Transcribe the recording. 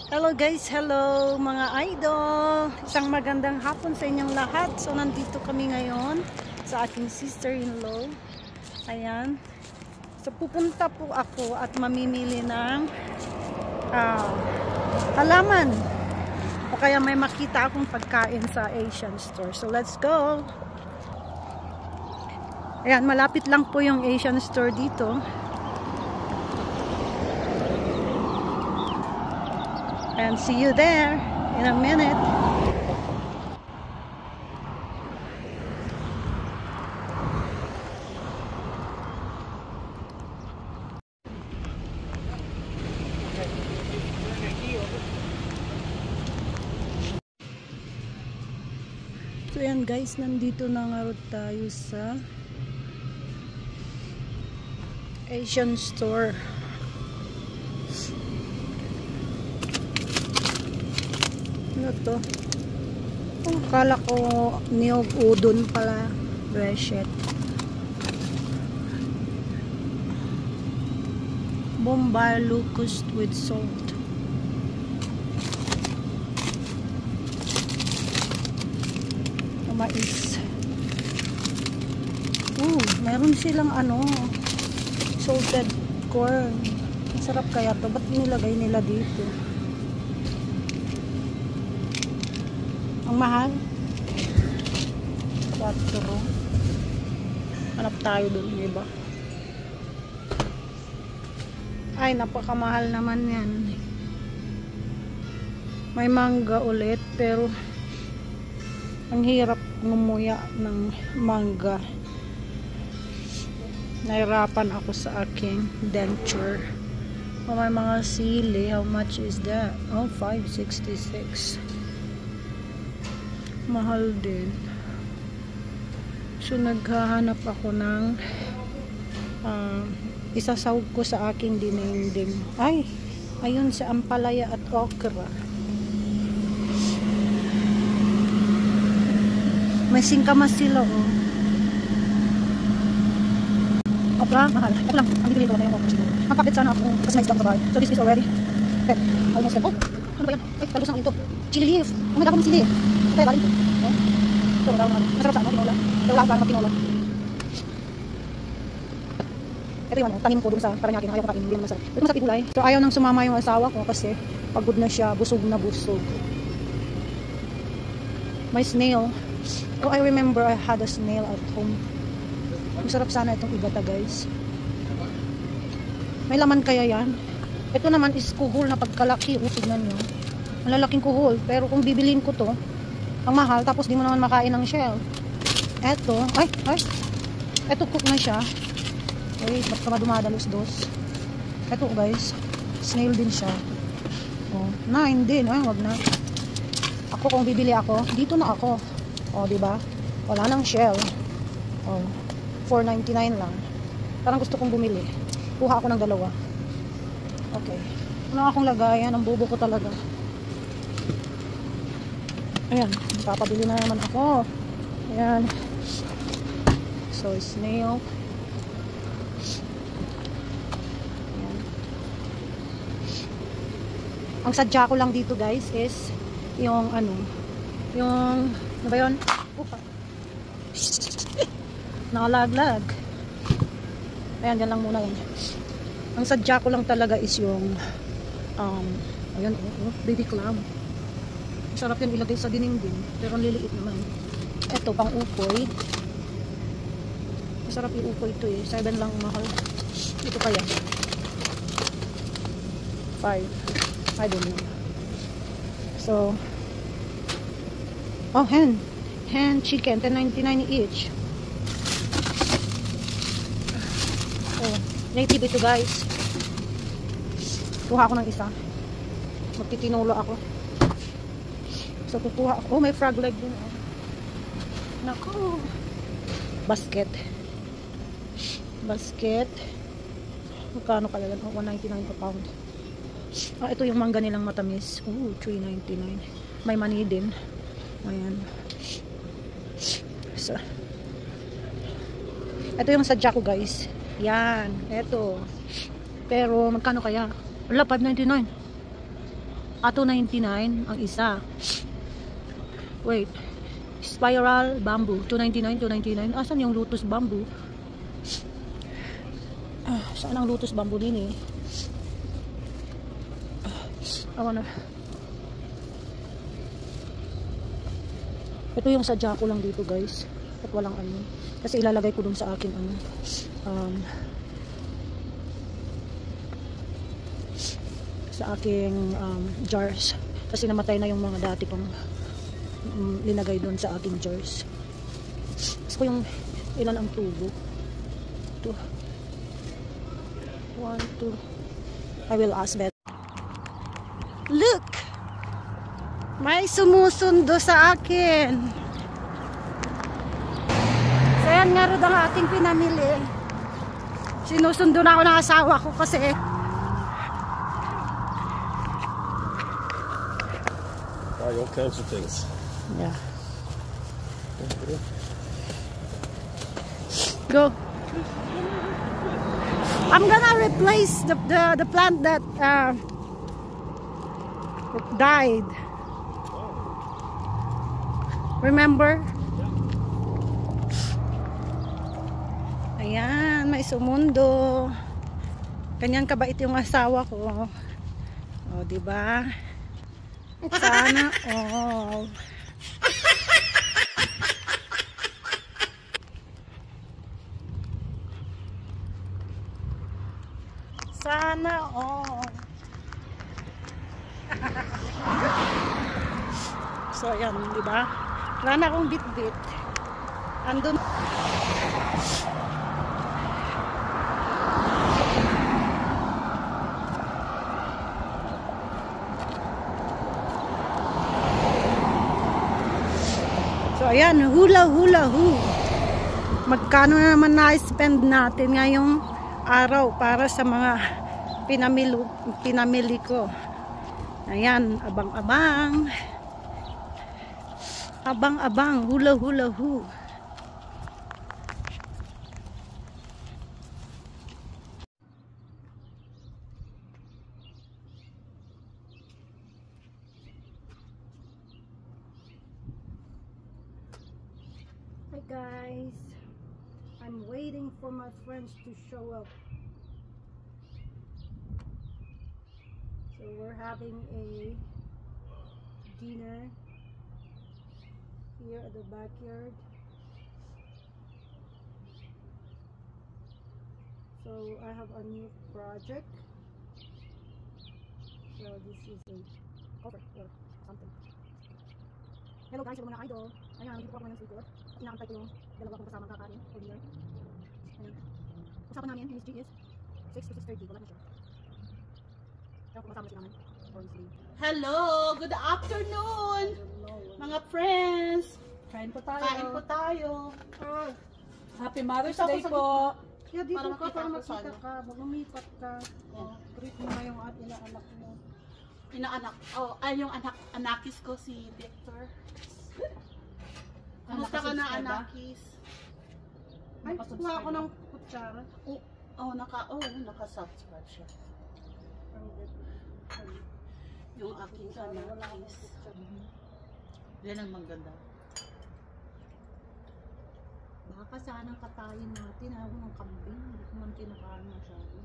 Hello guys, hello mga idol. Isang magandang hapon sa inyong lahat. So nandito kami ngayon sa aking sister-in-law. Ayan. So pupunta po ako at mamimili ng halaman. O kaya may makita akong pagkain sa Asian store. So let's go. Ayan, malapit lang po yung Asian store dito. And see you there in a minute. So yan guys, nandito na nga tayo sa Asian store. Ano to? Oh, akala ko niyog udon pala. Reshet. Bombay locust with salt. Mais. Meron silang salted corn. Masarap kaya to. Ba't nilagay nila dito? Ang mahal. 4. Hanap tayo dun, diba? Ay, napakamahal naman yan. May mangga ulit, pero ang hirap ngumuya ng mangga. Nahirapan ako sa aking denture. May mga sili. How much is that? Oh, $5.66. Mahal din. So naghahanap ako ng isasawag ko sa aking dinding. Ay, ayun sa ampalaya at okra. May singkamas sila, oh. Okra, mahal. Ito lang, ang bibili ko na yung okra siguro. Magkapit sana ako kasi may stock sa bahay. So this is already almost done. Oh, ano ba yan? Ay, talus na ito. Chili leaf. Umid ako ng sili. Kaya galing ito. Ito, masarap sa tinola. Pero wala parang tinola. Ito yung tanim ko dun sa Paranaque. Ayaw ko kain, hindi naman masarap. Ito masarap igulay. So ayaw nang sumama yung asawa ko kasi pagod na siya, busog na busog. May snail. Oh, I remember I had a snail at home. Masarap sana itong igata, guys. May laman kaya yan? Ito naman is kuhol na pagkalaki. Tignan nyo. Malalaking kuhol. Pero kung bibilin ko to, ang mahal, tapos di mo naman makain ng shell. Eto, eto cook na siya. Wait, ba't ka madumadalos-dos? Eto guys, snail din siya. Oh, 9 din. Ay, wag na. Ako kung bibili ako, dito na ako. Oh, di ba? Wala nang shell. Oh, $4.99 lang. Parang gusto kong bumili. Kuha ako ng 2. Okay. Wala akong lagayan. Ang bobo ko talaga. Ayan. Papabili na naman ako. Ayan. So, snail. Ayan. Ang sadya ko lang dito guys is yung ano ba yun? Upa. Nakalaglag. Ayan, dyan lang muna yan. Ang sadya ko lang talaga is yung ayun, baby clam. Masarap yan ilagay sa dinding, pero ang liliit naman. Ito, pang ukoy. Masarap yung ukoy ito eh. 7 lang mahal. Ito kaya 5. I don't know. So, oh, hen chicken, $10.99 each. Oh, native ito guys. Kuha ako ng isa. Magtitinolo ako. So kukuha ako. Oh, may frog leg din. Nako. Basket. Magkano kaya yan? Oh, $1.99 per pound. Ito yung mangga nilang matamis. Oh, $3.99. May mani din. Ayan. So, ito yung sadya ko guys. Yan. Ito. Pero magkano kaya? Wala, $5.99. 299 ang isa. Wait. Spiral bamboo. 299, 299. Asan yung lotus bamboo? Saan ang lotus bamboo din eh? Ito yung sadya ko lang dito guys. At walang ano. Kasi ilalagay ko dun sa akin ano. Sa aking jars. Kasi namatay na yung mga dati kong linagay doon sa aking jars. Gusto ko yung ilan ang tubo. 2 1, 2. I will ask Beth. Look! May sumusundo sa akin. So yan nga rin ang ating pinamili. Sinusundo na ako ng asawa ko kasi all kinds of things. yeah. Go. I'm gonna replace the plant that died. Remember? Ayan, may sumundo. Ganyan kabait yung asawa ko. O, diba? Sana all. Sana all. So, ayan, diba? Wala na akong bit-bit. Andun. So, ayan, hula-hula-hu. Magkano na naman na-spend natin ngayong araw para sa mga pinamili ko. Ayan, abang-abang. Abang-abang, hula-hula-hu. Hi guys, I'm waiting for my friends to show up. So we're having a dinner here at the backyard. So I have a new project. So this is a cover or something. Hello guys, yung mga idol. Ayan, dito po ako ngayon sa likod. Inaantay ko yung dalawa kong kasamang kakain for dinner. Ayan. Usapan namin, Miss G is 6 to 6:30. Wala na siya. Kaya kung masama siya naman. Hello! Good afternoon! Mga friends! Kain po tayo. Kain po tayo. Happy Mother's Dito ako Day sa po. Kaya dito Para ka, makita para ko makita sana. ka. Lumipat ka. Greet mo na yung inaanak mo. Inaanak. Oh, ay yung anakis ko si Victor. Kamusta ka na, anakis? Ay, kuha ako ng kutsara. Naka-subscribe siya. Yung aking anakis. Yan ang maganda. Baka sanang katayin natin. Ayaw ng kambing. Hindi ko man kinakain masyado.